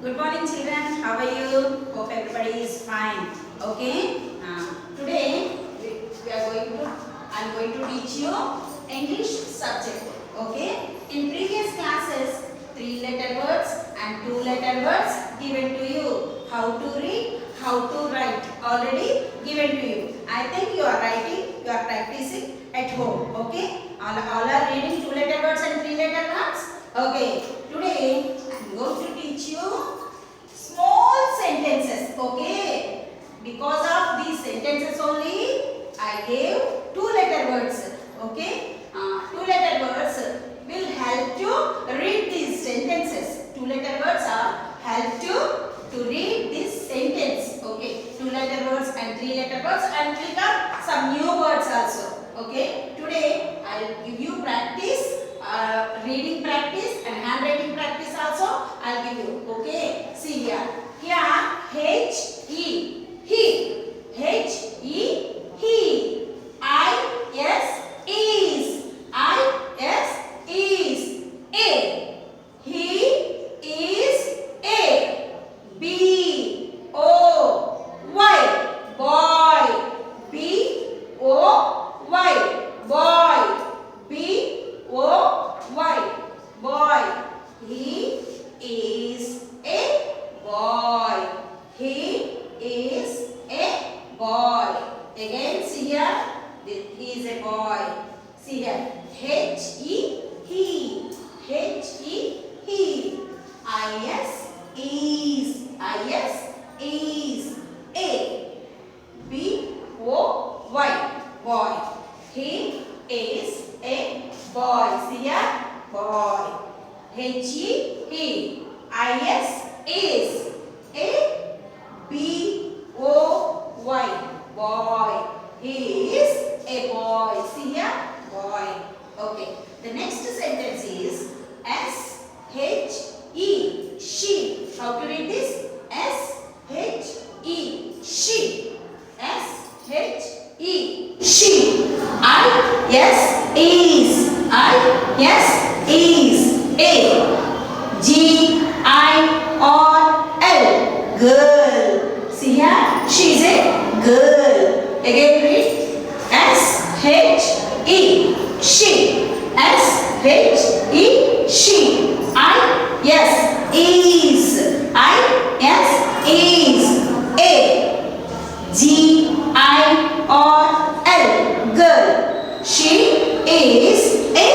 Good morning, children. How are you? Hope everybody is fine. Okay. Today I am going to teach you English subject. Okay. In previous classes, 3-letter words and 2-letter words given to you. How to read, how to write already given to you. I think you are writing, you are practicing at home. Okay. All are reading 2-letter words and 3-letter words. Okay. Today I am going to teach you small sentences. Okay. Because of these sentences only I gave 2-letter words. Okay. 2-letter words will help to read these sentences. 2-letter words are help to read this sentence. Okay. 2-letter words and 3-letter words, and we got some new words also. Okay. Today I will give you practice, reading practice and handwriting practice also I will give you. Okay. See here. Here H-E. He. H-E. He. I-S. Is. I-S. Is. A. He is a. B. O. Y. Boy. B. O. Y. Boy. B. O. Y. Boy. He is a boy. He is a boy. Again, see here. He is a boy. See here. H-E. He. H-E. He. I-S. Is. I-S. Is. A. B-O-Y. Boy. He is a boy. See here. Boy. H-E. He. I-S. Is. A. B-O-Y. Boy. He is a boy. See here. Boy. Okay. The next sentence is S-H-E. She. How to read this? S-H-E. She. S-H-E. She. I-S. Is. I-S. Is. A. G-I-R-L. Girl. See here? She is a girl. Again read. S-H-E. She. S-H-E. She. I-S. Is. I-S. Is. A. G-I-R-L. Girl. She is a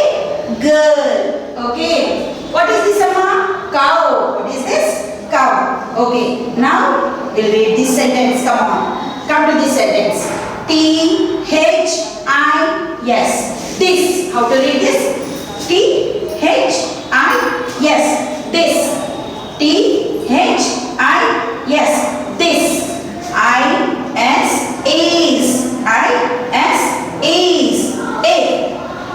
girl. Okay. What is this, Amma? Cow. What is this? Cow. Okay. Now we'll read this sentence. Come on. Come to this sentence. T-H-I-S. This. How to read this? T-H-I-S. This. T-H-I-S. This. I-S. Is. I-S. Is. A.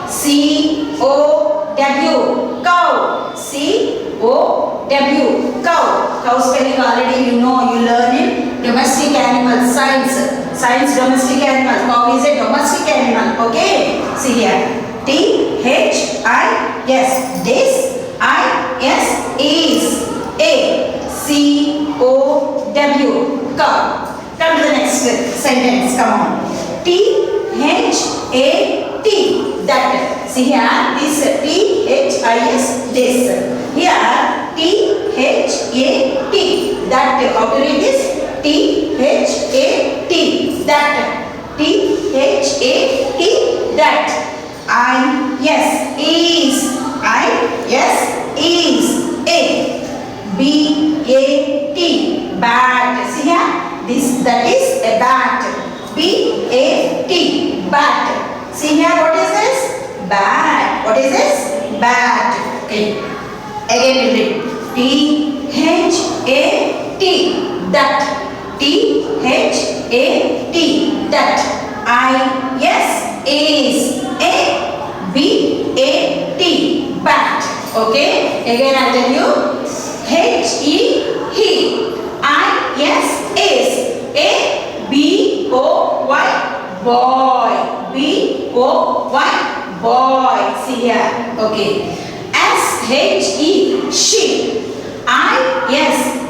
C-O-W. Cow. C-O-W. Cow. Cow spelling already you know. You learn in domestic animal science. Science domestic animal. Cow is a domestic animal. Okay. See here. T-H-I-S. This. I-S. Is. A. C-O-W. Cow. Come to the next sentence. Come on. T-H-A-T. That. See here. This T-H-I-S. This. Here. T-H-A-T. That. How to read this? T-H-A-T. That. T-H-A-T. That. I-S. Is. I-S. Is. A. B-A-T. Bat. See here. This. That is a bat. B-A-T. Bat. See here. What is this? Bat. What is this? Bat. Okay. Again we read. T-H-A-T. That. T-H-A-T. That. I-S. Is. A. B-A-T. Bat. Okay. Again I tell you. H-E. He. I-S. Is. A. B-O-Y. Boy. B-O-Y. Boy. See here. Okay. S-H-E. She. I-S.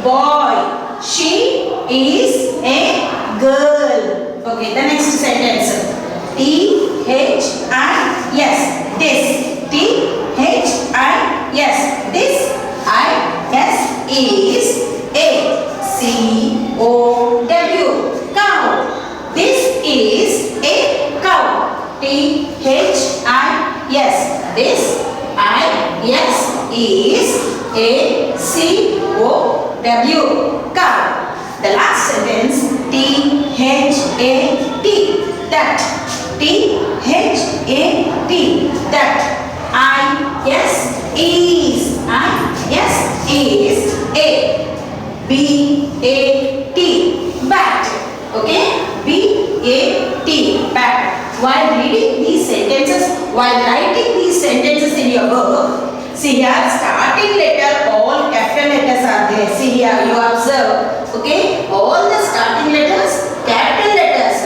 boy. She is a girl. Okay, the next sentence. T-H-I-S. This. T-H-I-S. This. I-S is a C-O-W. Cow. This is a cow. T-H-I-S. This I-S is a C-O-W. Cow. The last sentence. T-H-A-T. That. T-H-A-T. That. I-S is. I-S is a B-A-T. Bat. Okay? B-A-T. Bat. While reading these sentences, while writing these sentences in your book, see here, starting letter, all capital letters are there. See here, you observe. Okay? All the starting letters, capital letters.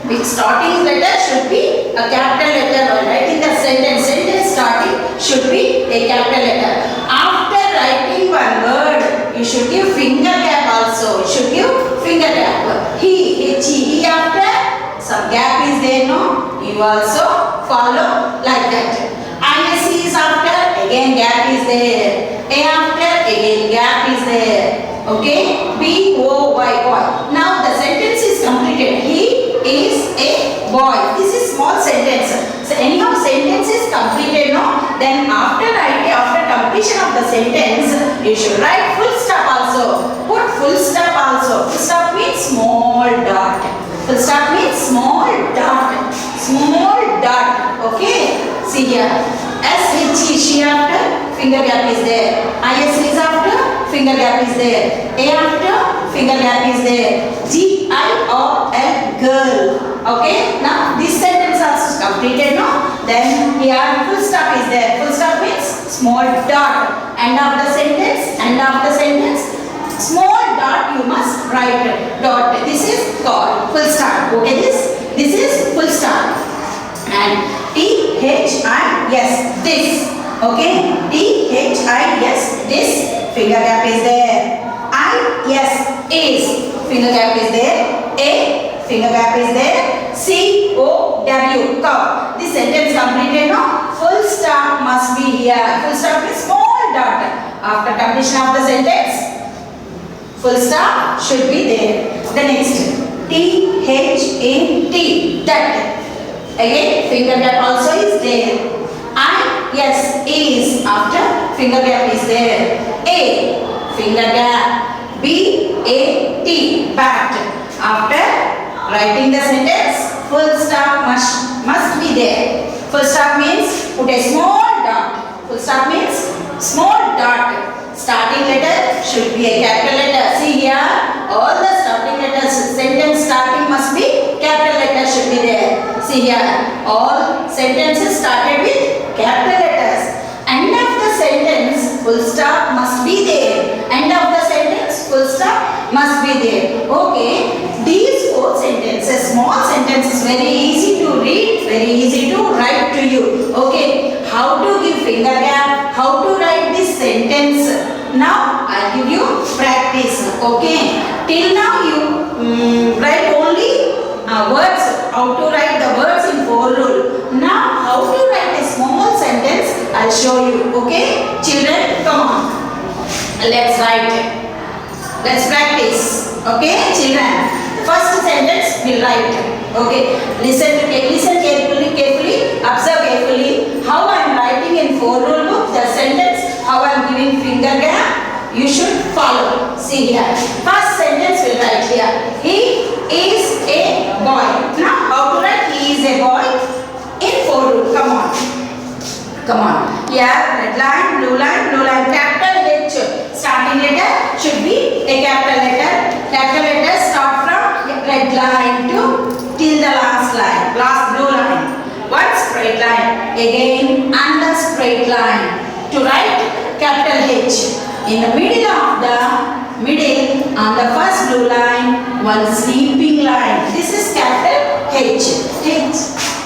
Big starting letter should be a capital letter. While writing the sentence starting should be a capital letter. After writing one word, you should give finger gap also. You should give finger gap. He, H-E, after some gap is there, no? You also follow like that. I-S is after, again gap is there. A after, again gap is there. Okay? B-O-Y, boy. Now the sentence is completed. He is a boy. This is small sentence. So anyhow sentence is completed, no? Then after writing, after completion of the sentence, you should write full stop also. Put full stop also. Full stop means small dot. Full stop means small dot. Small dot. Okay? See here. S-H-E, she after, finger gap is there. I-S is after, finger gap is there. A after, finger gap is there. G-I-R-L, girl. Okay? Now this sentence also is completed, no? Then here full stop is there. Full stop means small dot. End of the sentence, end of the sentence. Small dot you must write dot. This is called full stop. Okay? This is full stop. And T-H-I-S, this. Okay? T-H-I-S, this. Finger gap is there. I-S is. Finger gap is there. A. Finger gap is there. C-O-W. Cow. This sentence completed, no? Full stop must be here. Full stop is small dot. After completion of the sentence, full stop should be there. The next. T-H-A-T. That. Again, finger gap also is there. I-S is after, finger gap is there. A. Finger gap. B-A-T. Bat. After writing the sentence, full stop must be there. Full stop means put a small dot. Full stop means small dot. Starting letter should be a capital letter. See here, all the starting letters, sentence starting must be capital letter should be there. See here, all sentences started with capital letters. End of the sentence, full stop must be there. End of the sentence, full stop must be there. Okay, these four sentences, small sentences, very easy to read, very easy to write to you. Okay, how to give finger gap, how to write this sentence. Now I'll give you practice. Okay, till now you write only words, how to write the words in four rule. Now how to write a small sentence, I'll show you. Okay, children, come on, let's write. Let's practice. Okay, children. First sentence we'll write. Okay, listen carefully, observe carefully how I am writing in four rule book the sentence, how I am giving finger gap. You should follow. See here. First sentence we'll write here. He is a boy. Now how to write he is a boy in four rule. Come on. Come on. Here red line, blue line, capital H. Starting letter should be a capital letter. Capital letter start from red line to till the last line. Last blue line. One straight line. Again another straight line. To write capital H. In the middle of the on the first blue line, one sleeping line. This is capital H.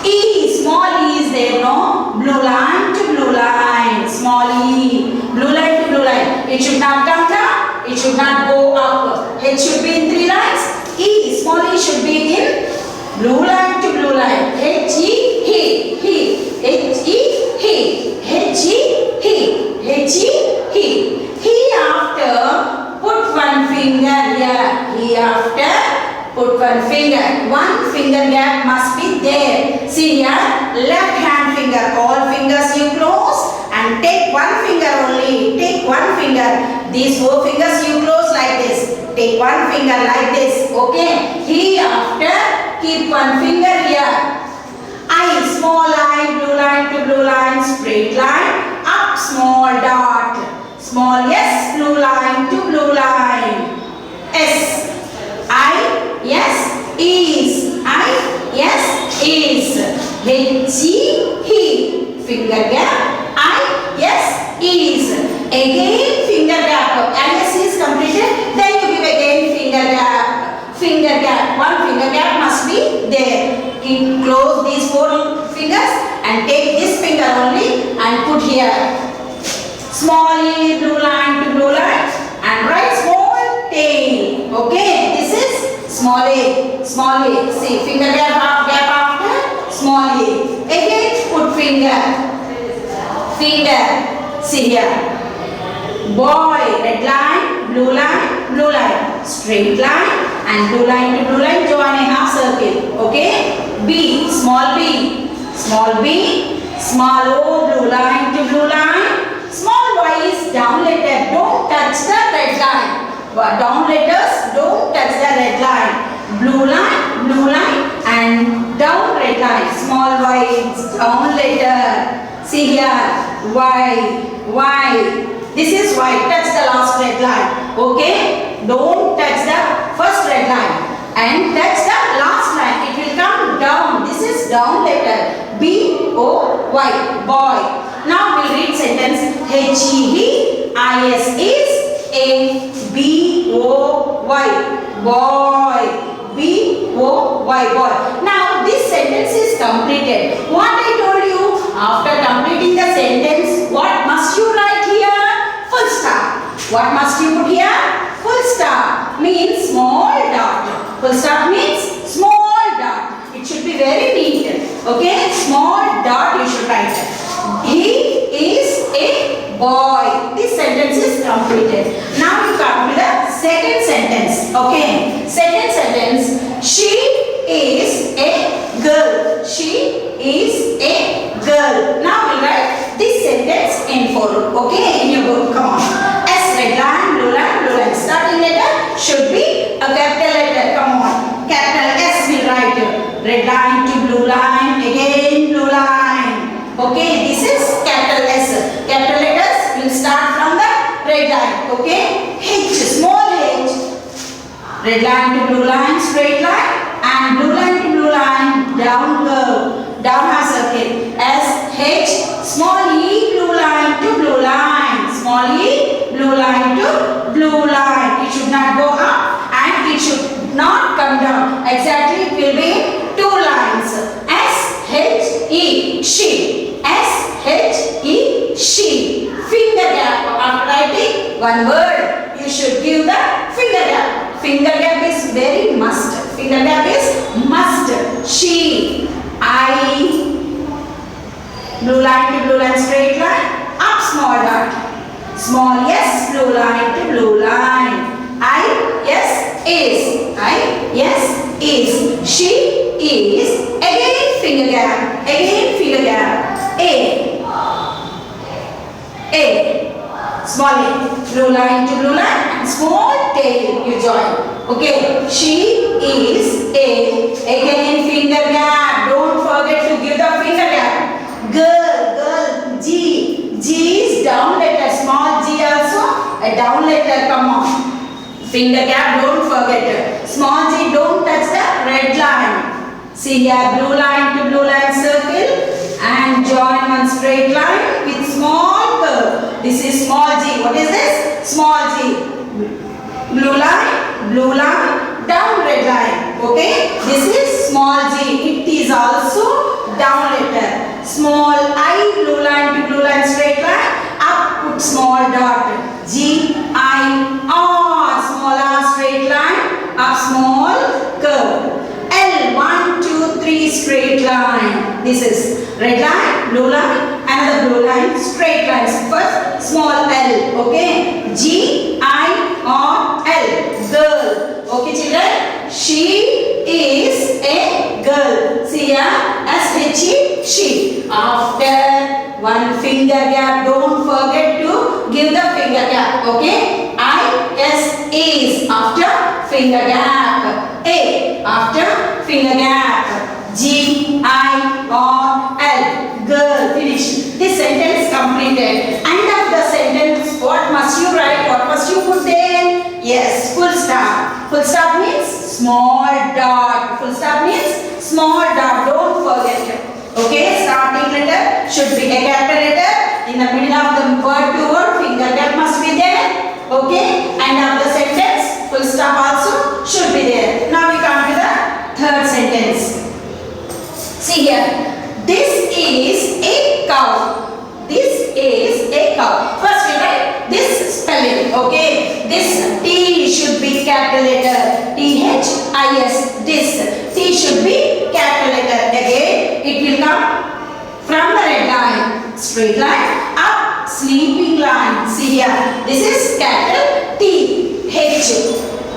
E, small e is there, no? Blue line to blue line, small e. Blue line to blue line. It should not come down, it It should not go up. H should be in 3 lines. E, small e should be in blue line to blue line. H, E, he. H, E, he. H, E, he. H, E, he. He after put one finger here. He after put one finger. One finger gap must be there. See here, left hand finger. All fingers you close and take one finger only. Take one finger. These 4 fingers you close like this. Take one finger like this. Okay. He after keep one finger here. I, small I, blue line to blue line, straight line, up small dot. Small S, blue line to blue line. S, I, yes, is. I, yes, is. H, E, he. Finger gap. I, yes, is. Again finger gap. LS is completed. Then you give again finger gap. Finger gap. One finger gap must be there. Close these 4 fingers and take this finger only and put here. Small e, blue line to blue line and write small tail. Okay, this is small a. Small a. See, finger gap after small a. Again put finger. Finger. See here. Boy, red line, blue line, blue line. Straight line and blue line to blue line join a half circle. Okay. B, small b. Small b. Small o, blue line to blue line. Small y is down letter. Don't touch the red line. Down letters, don't touch the red line. Blue line and down red line. Small y is down letter. See here. Y. This is y. Touch the last red line. Okay. Don't touch the first red line. And touch the last line. It will come down. This is down letter. B-O-Y. Boy. Now we read sentence. H-E-E-I-S is A-B-O-Y. Boy. B-O-Y. Boy. Now this sentence is completed. What I told you? After completing the sentence, what must you write here? Full stop. What must you put here? Full stop means small dot. Full stop means small dot. It should be very neat. Okay? Small dot you should write. He is a boy. This sentence is completed. Now you come to the second sentence. Okay? Second sentence. She is a girl. She is a girl. Now we write this sentence in full. Okay? In your book. Come on. S, red line, blue line, blue line. Starting letter should be a capital letter. Come on. Capital S will write. Red line to blue line. Again blue line. Okay. This is capital S. Capital letters will start from the red line. Okay. H, small h. Red line to blue line, straight line. And blue line to blue line, down curve. Down half circle. S, H, small e, blue line to blue line. Small e, blue line to blue line. It should not go up and it should not come down. Exactly, it will be 2 lines. S, H, E, she. S, H, E, she. Finger gap. After writing one word, you should give the finger gap. Finger gap is very must. Finger gap is must. She, I, blue line to blue line, straight line, up small dot. Small yes, blue line to blue line. I, yes, is. I, yes, is. She is. Again finger gap. Again finger gap. A. Small a. Blue line to blue line and small tail you join. Okay. She is a. Again finger gap. Don't forget to give the finger gap. Girl. G. G is down letter. Small g also a down letter. Come on. Finger gap. Don't forget. Small g. Don't touch the red line. See here. Blue line to blue line circle and join one straight line with small curve. This is small g. What is this? Small g. Blue line, down red line. Okay. This is small g. It is also down letter. Small I, blue line to blue line, straight line. Up put small dot. G, I, R. line. This is red line, blue line, another blue line, straight lines. First small L, okay? G-I-R-L, girl. Okay children, she is a girl. See here, S-H-E, she. After one finger gap, don't forget to give the finger gap, okay? I-S is after finger gap. A after finger gap. G-I-R-L, girl. Finish. This sentence completed. End of the sentence, what must you write? What must you put there? Yes, full stop. Full stop means small dot. Full stop means small dot. Don't forget. Okay, starting letter should be a capital letter. In the middle of the word to word, finger gap must be there. Okay, end of the sentence, full stop also should be there. Now we come to the third sentence. See here, this is a cow. This is a cow. First we write this spelling. Okay, this T should be capital letter. T-H-I-S. This T should be capital letter. Again, it will come from the red line, straight line, up, sleeping line. See here, this is capital T, H.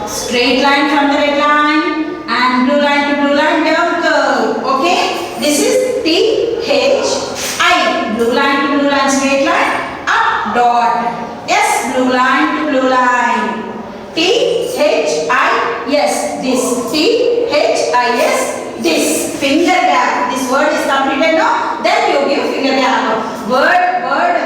Straight line from the red line and blue line to blue line, down curve. Okay, this is T, H, I. Blue line to blue line, straight line, up, dot. S, blue line to blue line. T, H, I, yes, this. T, H, I, yes, this. Finger gap. This word is completed now. Then you give finger gap. Word,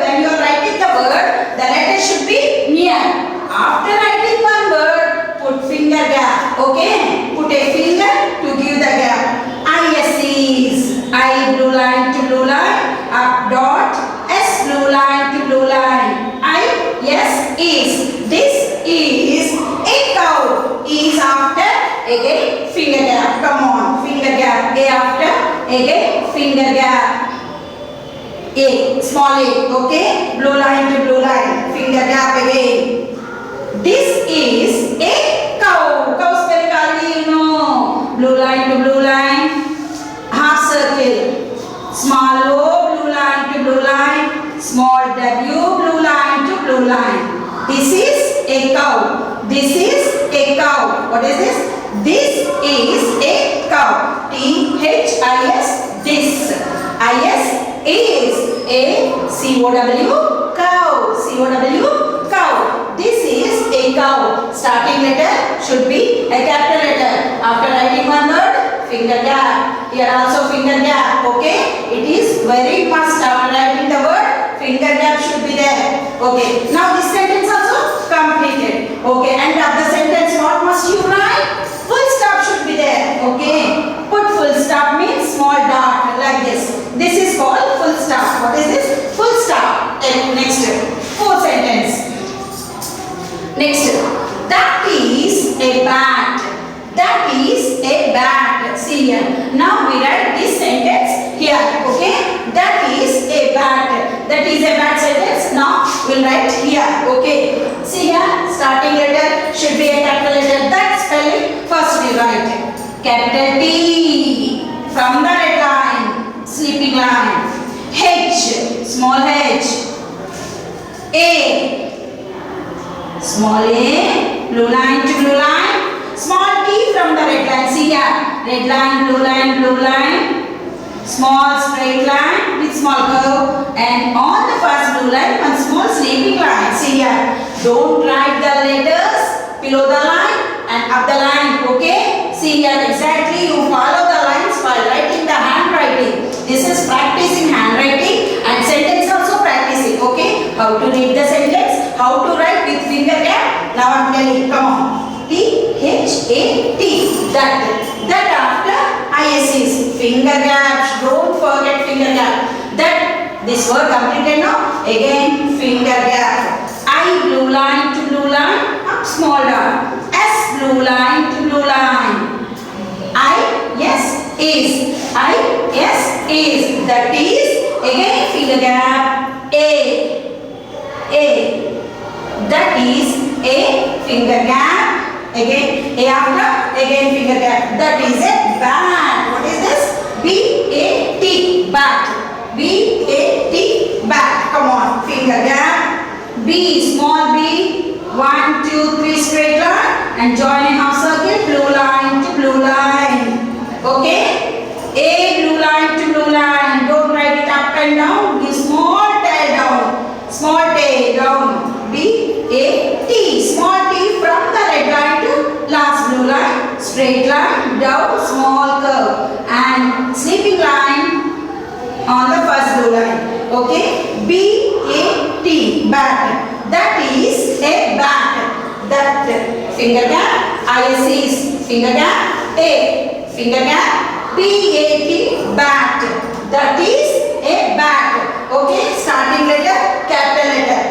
when you are writing the word, the letter should be near. After writing one word, put finger gap. Okay? Put a finger to give the gap. I-S is. I, blue line to blue line, up dot. S, blue line to blue line. I, yes, is. This is a cow. Is after, again, finger gap. Come on, finger gap. A after, again, finger gap. A, small a, okay? Blue line to blue line, finger gap again. This is a cow. Cow spelling already you know. Blue line to blue line, half circle. Small o, blue line to blue line, small w, blue line to blue line. This is a cow. This is a cow. What is this? This is a cow. T-H-I-S, this. I-S is a C-O-W, cow. C-O-W, cow. This is a cow. Starting letter should be a capital letter. After writing one word, finger gap. Here also finger gap. Okay? It is very must. After writing the word, finger gap should be there. Okay. Now this sentence also completed. Okay. End of the sentence, what must you write? Full stop should be there. Okay. Put full stop means small dot like this. This is called full stop. What is this? Full stop. Next. Fourth sentence. Next. That is a bat. That is a bat. See here. Now we write this sentence here. Okay. That is a bat. That is a bat sentence. Now we'll write here. Okay. See here. Starting letter should be a capital letter. That spelling first we write. Capital T from the red line, sleeping line. H, small h. A, small a, blue line to blue line. Small t from the red line. See here, red line, blue line, blue line. Small straight line with small curve. And on the first blue line, one small sleeping line. See here, don't write the letters below the line and up the line. Okay? See here, exactly you follow the lines while writing the handwriting. This is practicing handwriting and sentence also practicing. Okay? How to read the sentence, how to write with finger gap. Now I am telling you, come on. T-H-A-T. That after I-S is finger gap. Don't forget finger gap. That this word completed now. Again finger gap. I, blue line to blue line, up small dot. S, blue line to blue line. I, yes, is. I, yes, is. That is, again finger gap. A. That is a finger gap. Again, A after, again finger gap. That is a bat. What is this? B-A-T, bat. B-A-T, bat. Come on, finger gap. B, small b. 1, 2, 3, straight line. And join a half circle, blue line to blue line. Okay? A, blue line to blue line. Don't write it up and down. Give small tail down. Small tail down. B-A-T. Small t from the red line to last blue line. Straight line, down, small curve. And sleeping line on the first blue line. Okay? B-A-T. Bat. That is a bat. That finger gap. I-S is finger gap. A. Finger gap. B-A-T. Bat. That is a bat. Okay? Starting letter, capital letter.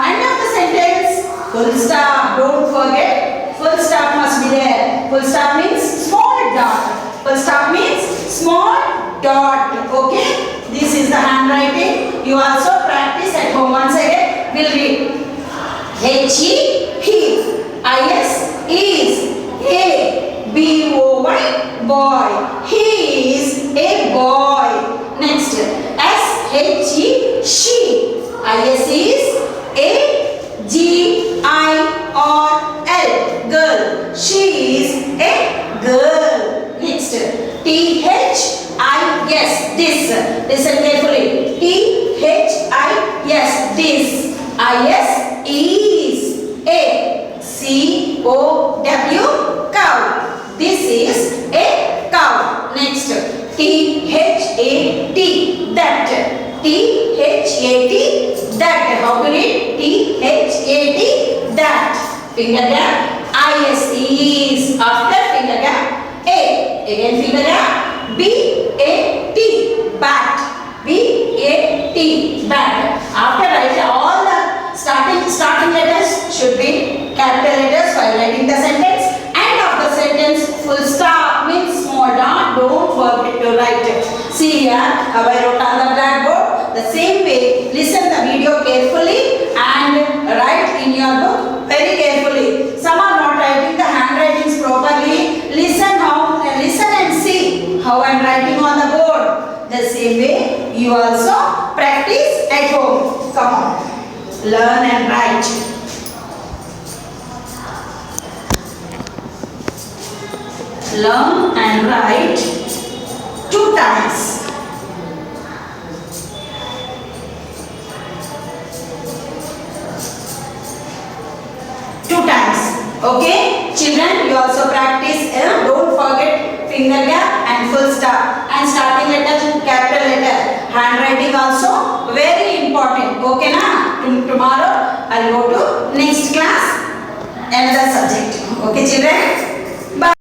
End of the sentence, full stop. Don't forget, full stop must be there. Full stop means small dot. Full stop means small dot. Okay? This is the handwriting. You also practice at home. Once again, we'll read. H-E, he. I-S, is. A, B-O-Y, boy. He is a boy. Next, S-H-E, she. I-S is A, G, I, or L. Girl. She is a girl. Next, T-H, I, yes, this. Listen carefully. T-H-I, yes, this. I-S is a C-O-W, cow. This is a cow. Next, T-H-A-T, that. T-H-A-T, that. How to read? T-H-A-T, that. Finger gap. I-S is after finger gap. A. Again finger gap. B-A-T, bat. B-A-T, bat. After writing all the starting letters should be capital letters while writing the sentence. End of the sentence, full stop means small dot. Don't forget to write it. See here how I wrote on the blackboard. The same way, listen the video carefully and write in your book very carefully. Some are not writing the handwritings properly. Listen and see how I am writing on the board. The same way, you also practice at home. Come on. Learn and write. Learn and write 2 times. Okay? Children, you also practice. Don't forget finger gap and full stop. And starting letter, capital letter. Handwriting also very important. Okay na? Tomorrow I will go to next class, another subject. Okay children?